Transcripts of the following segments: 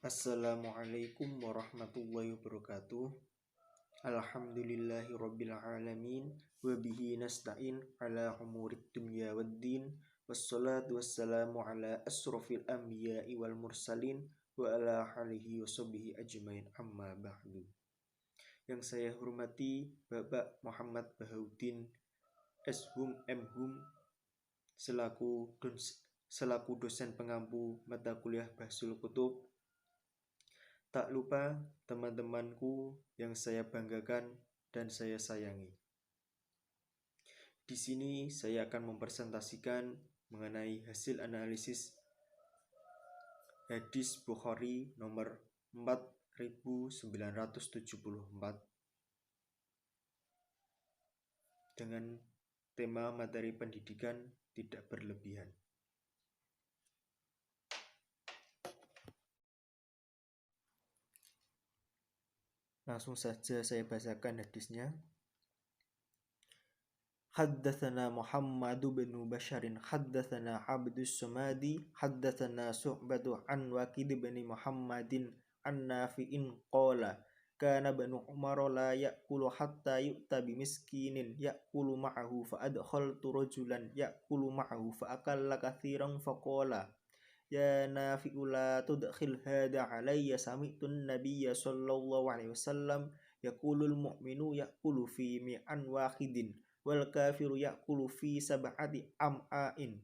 Assalamualaikum warahmatullahi wabarakatuh. Alhamdulillahirabbil alamin wa bihi nasta'in ala umurid dunya waddin. Wassalatu wassalamu ala asrofil anbiya'i wal mursalin wa ala alihi wa sahbihi ajmain, amma ba'du. Yang saya hormati Bapak Muhammad Bahaudin S.Hum M.Hum selaku dosen pengampu mata kuliah Bahsul Kutub. Tak lupa teman-temanku yang saya banggakan dan saya sayangi. Di sini saya akan mempresentasikan mengenai hasil analisis hadis Bukhari nomor 4974 dengan tema materi pendidikan tidak berlebihan. Langsung saja saya bacakan hadisnya. Haddatsana Muhammad bin Basharin haddatsana Abdus Samadi haddatsana Su'batu an Waqid bin Muhammadin an Nafi'in qala kana banu Umar la ya'kulu hatta yu'ta bi miskinin ya'kulu ma'ahu fa adkhaltu rajulan ya'kulu ma'ahu fa akalla katsiran fa qala ya Nafi'u la tudkhil hada alayya sami'tun nabiyya sallallahu alaihi wasallam yaqulul mu'minu ya'kulu fi mi'an wahidin wal kafiru ya'kulu fi sab'ati am'ain.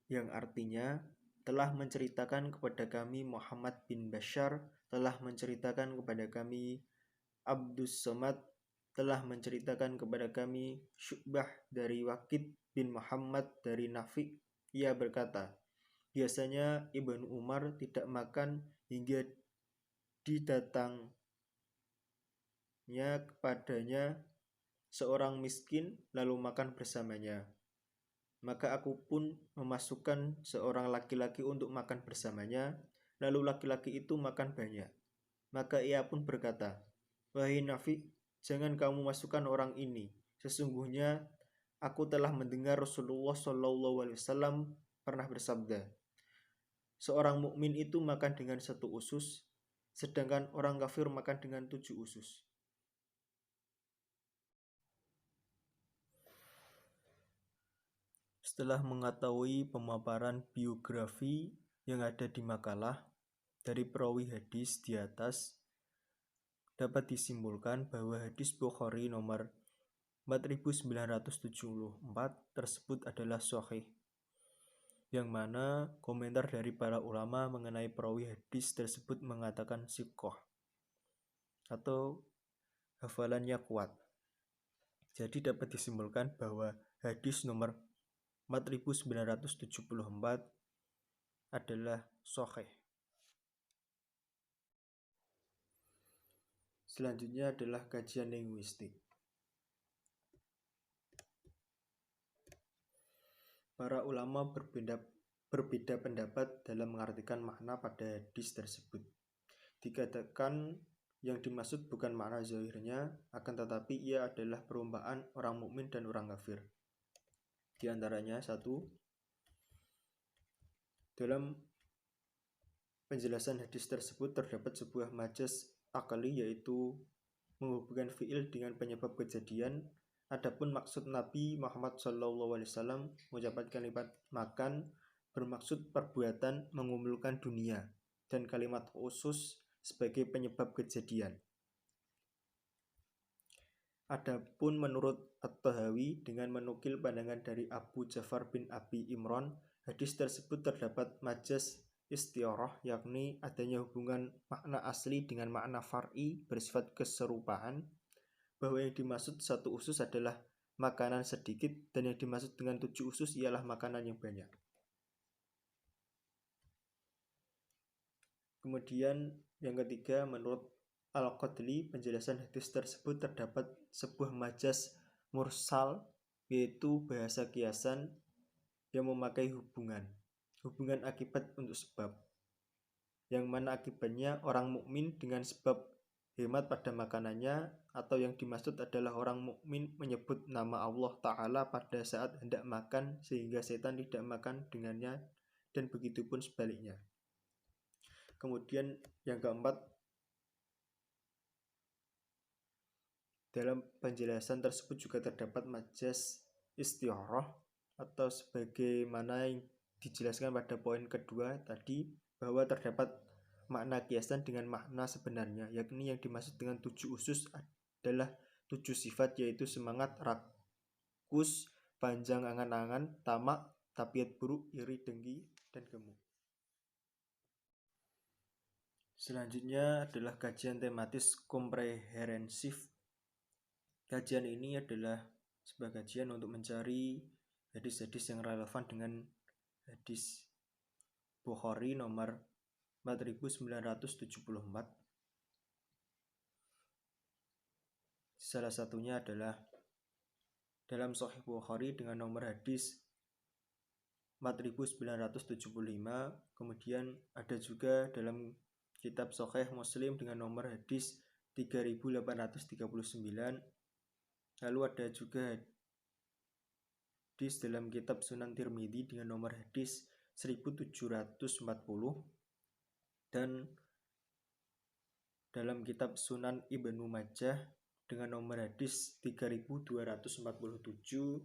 Yang artinya telah menceritakan kepada kami Muhammad bin Bashar, telah menceritakan kepada kami Abdus Somad, telah menceritakan kepada kami Syu'bah dari Waqid bin Muhammad dari Nafi'. Ia berkata, biasanya Ibnu Umar tidak makan hingga didatangnya kepadanya seorang miskin lalu makan bersamanya. Maka aku pun memasukkan seorang laki-laki untuk makan bersamanya, lalu laki-laki itu makan banyak. Maka ia pun berkata, wahai Nafi', jangan kamu masukkan orang ini. Sesungguhnya aku telah mendengar Rasulullah SAW pernah bersabda, seorang mukmin itu makan dengan 1 usus, sedangkan orang kafir makan dengan 7 usus. Setelah mengetahui pemaparan biografi yang ada di makalah dari perawi hadis di atas, dapat disimpulkan bahwa hadis Bukhari nomor 4974 tersebut adalah sahih, yang mana komentar dari para ulama mengenai perawi hadis tersebut mengatakan siqah atau hafalannya kuat. Jadi dapat disimpulkan bahwa hadis nomor 4974 adalah sahih. Selanjutnya adalah kajian linguistik. Para ulama berbeda pendapat dalam mengartikan makna pada hadis tersebut. Dikatakan yang dimaksud bukan makna zahirnya, akan tetapi ia adalah perumpamaan orang mukmin dan orang kafir. Di antaranya 1. Dalam penjelasan hadis tersebut terdapat sebuah majaz akali, yaitu menghubungkan fi'il dengan penyebab kejadian. Adapun maksud Nabi Muhammad SAW mengucapkan kalimat makan bermaksud perbuatan mengumpulkan dunia, dan kalimat khusus sebagai penyebab kejadian. Adapun menurut At-Tahawi dengan menukil pandangan dari Abu Ja'far bin Abi Imran, hadis tersebut terdapat majaz istiarah, yakni adanya hubungan makna asli dengan makna far'i bersifat keserupaan, bahwa yang dimaksud 1 usus adalah makanan sedikit dan yang dimaksud dengan 7 usus ialah makanan yang banyak. Kemudian yang ketiga, menurut Al-Qadli, penjelasan hadis tersebut terdapat sebuah majaz mursal, yaitu bahasa kiasan yang memakai hubungan akibat untuk sebab, yang mana akibatnya orang mukmin dengan sebab hemat pada makanannya, atau yang dimaksud adalah orang mukmin menyebut nama Allah Ta'ala pada saat hendak makan sehingga setan tidak makan dengannya, dan begitu pun sebaliknya. Kemudian yang keempat, dalam penjelasan tersebut juga terdapat majas isti'arah, atau sebagaimana yang dijelaskan pada poin kedua tadi, bahwa terdapat makna kiasan dengan makna sebenarnya, yakni yang dimaksud dengan 7 usus adalah 7 sifat, yaitu semangat, rakus, panjang angan-angan, tamak, tabiat buruk, iri, dengki, dan gemuk. Selanjutnya adalah kajian tematis komprehensif. Kajian ini adalah sebuah kajian untuk mencari hadis-hadis yang relevan dengan hadis Bukhari nomor 4974. Salah satunya adalah dalam Sahih Bukhari dengan nomor hadis 4975. Kemudian ada juga dalam kitab Sahih Muslim dengan nomor hadis 3839. Lalu ada juga hadis dalam kitab Sunan Tirmidzi dengan nomor hadis 1740, dan dalam kitab Sunan Ibnu Majah dengan nomor hadis 3247.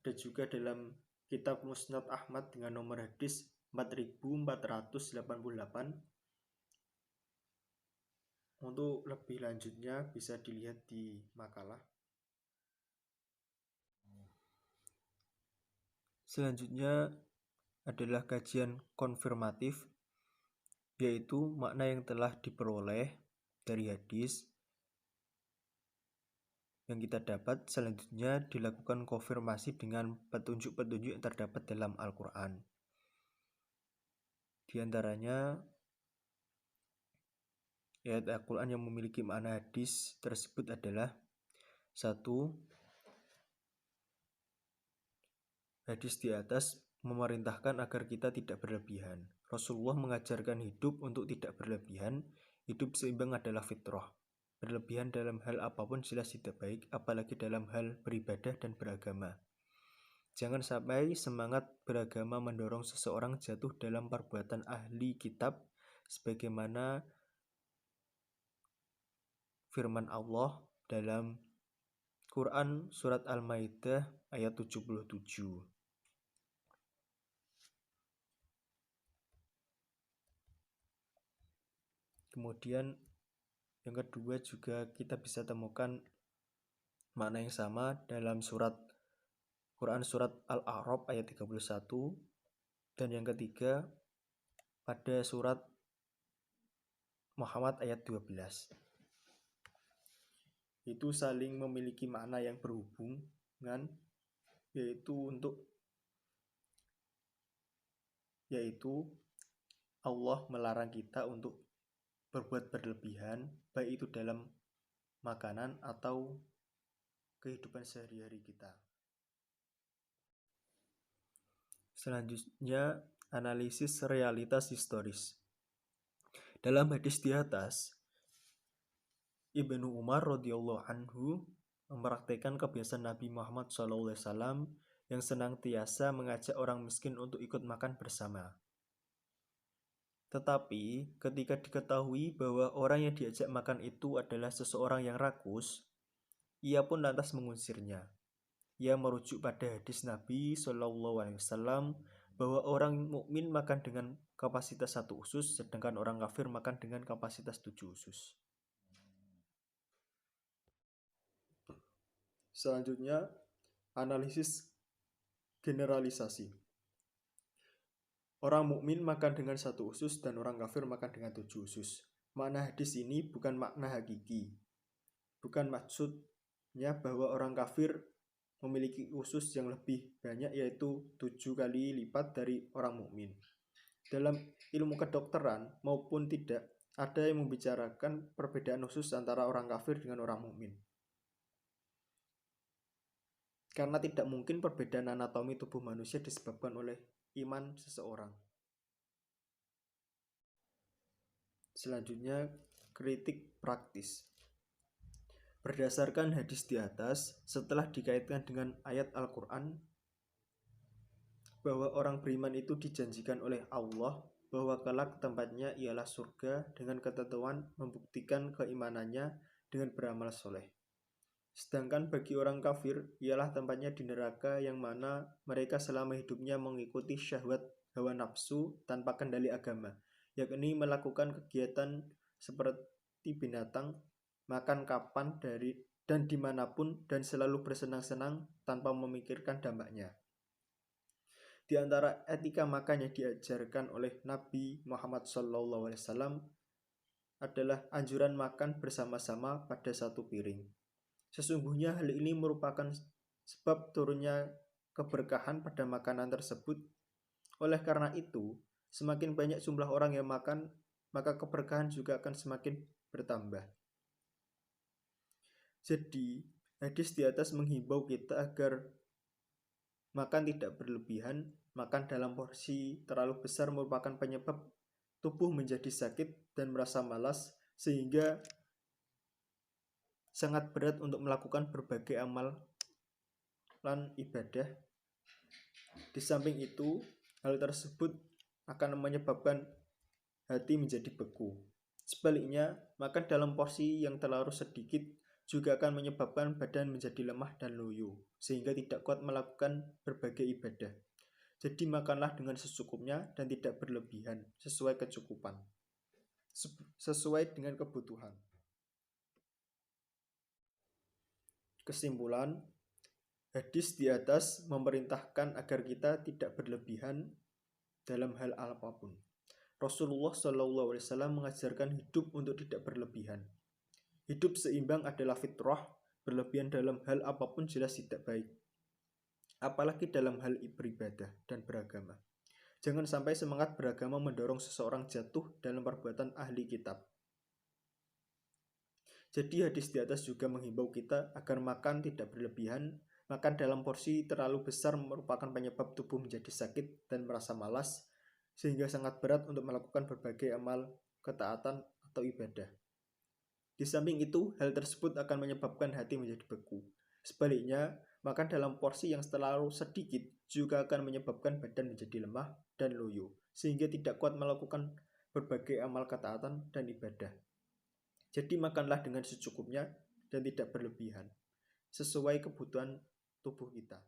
Ada juga dalam kitab Musnad Ahmad dengan nomor hadis 4488. Untuk lebih lanjutnya bisa dilihat di makalah. Selanjutnya adalah kajian konfirmatif, yaitu makna yang telah diperoleh dari hadis yang kita dapat. Selanjutnya dilakukan konfirmasi dengan petunjuk-petunjuk yang terdapat dalam Al-Quran. Di antaranya ayat Al-Quran yang memiliki makna hadis tersebut adalah: 1. Hadis di atas memerintahkan agar kita tidak berlebihan. Rasulullah mengajarkan hidup untuk tidak berlebihan. Hidup seimbang adalah fitrah. Berlebihan dalam hal apapun jelas tidak baik, apalagi dalam hal beribadah dan beragama. Jangan sampai semangat beragama mendorong seseorang jatuh dalam perbuatan ahli kitab, sebagaimana firman Allah dalam Quran surat Al-Maidah ayat 77. Kemudian yang kedua juga kita bisa temukan makna yang sama dalam Quran surat Al-A'raf ayat 31, dan yang ketiga pada surat Muhammad ayat 12. Itu saling memiliki makna yang berhubungan, yaitu Allah melarang kita untuk berbuat berlebihan, baik itu dalam makanan atau kehidupan sehari-hari kita. Selanjutnya, analisis realitas historis. Dalam hadis di atas, Ibnu Umar radhiyallahu anhu mempraktikkan kebiasaan Nabi Muhammad SAW yang senantiasa mengajak orang miskin untuk ikut makan bersama. Tetapi ketika diketahui bahwa orang yang diajak makan itu adalah seseorang yang rakus, ia pun lantas mengusirnya. Ia merujuk pada hadis Nabi SAW bahwa orang mukmin makan dengan kapasitas 1 usus, sedangkan orang kafir makan dengan kapasitas 7 usus. Selanjutnya, analisis generalisasi. Orang mukmin makan dengan 1 usus dan orang kafir makan dengan 7 usus. Makna hadis ini bukan makna hakiki. Bukan maksudnya bahwa orang kafir memiliki usus yang lebih banyak, yaitu 7 kali lipat dari orang mukmin. Dalam ilmu kedokteran maupun tidak, ada yang membicarakan perbedaan usus antara orang kafir dengan orang mukmin. Karena tidak mungkin perbedaan anatomi tubuh manusia disebabkan oleh iman seseorang. Selanjutnya, Kritik praktis. Berdasarkan hadis di atas, setelah dikaitkan dengan ayat Al-Quran bahwa orang beriman itu dijanjikan oleh Allah bahwa kelak tempatnya ialah surga dengan ketentuan membuktikan keimanannya dengan beramal soleh. Sedangkan bagi orang kafir ialah tempatnya di neraka yang mana mereka selama hidupnya mengikuti syahwat hawa nafsu tanpa kendali agama, yakni melakukan kegiatan seperti binatang, makan kapan dari dan dimanapun dan selalu bersenang-senang tanpa memikirkan dampaknya. Di antara etika makan yang diajarkan oleh Nabi Muhammad SAW adalah anjuran makan bersama-sama pada satu piring. Sesungguhnya hal ini merupakan sebab turunnya keberkahan pada makanan tersebut. Oleh karena itu, semakin banyak jumlah orang yang makan, maka keberkahan juga akan semakin bertambah. Jadi, hadis di atas menghimbau kita agar makan tidak berlebihan. Makan dalam porsi terlalu besar merupakan penyebab tubuh menjadi sakit dan merasa malas, sehingga sangat berat untuk melakukan berbagai amalan ibadah. Di samping itu, hal tersebut akan menyebabkan hati menjadi beku. Sebaliknya, makan dalam porsi yang terlalu sedikit juga akan menyebabkan badan menjadi lemah dan loyo, sehingga tidak kuat melakukan berbagai ibadah. Jadi makanlah dengan secukupnya dan tidak berlebihan, sesuai kecukupan, sesuai dengan kebutuhan. Kesimpulan, hadis di atas memerintahkan agar kita tidak berlebihan dalam hal apapun. Rasulullah SAW mengajarkan hidup untuk tidak berlebihan. Hidup seimbang adalah fitrah, berlebihan dalam hal apapun jelas tidak baik. Apalagi dalam hal beribadah dan beragama. Jangan sampai semangat beragama mendorong seseorang jatuh dalam perbuatan ahli kitab. Jadi hadis di atas juga menghimbau kita agar makan tidak berlebihan. Makan dalam porsi terlalu besar merupakan penyebab tubuh menjadi sakit dan merasa malas, sehingga sangat berat untuk melakukan berbagai amal ketaatan atau ibadah. Di samping itu, hal tersebut akan menyebabkan hati menjadi beku. Sebaliknya, makan dalam porsi yang terlalu sedikit juga akan menyebabkan badan menjadi lemah dan loyo, sehingga tidak kuat melakukan berbagai amal ketaatan dan ibadah. Jadi makanlah dengan secukupnya dan tidak berlebihan, sesuai kebutuhan tubuh kita.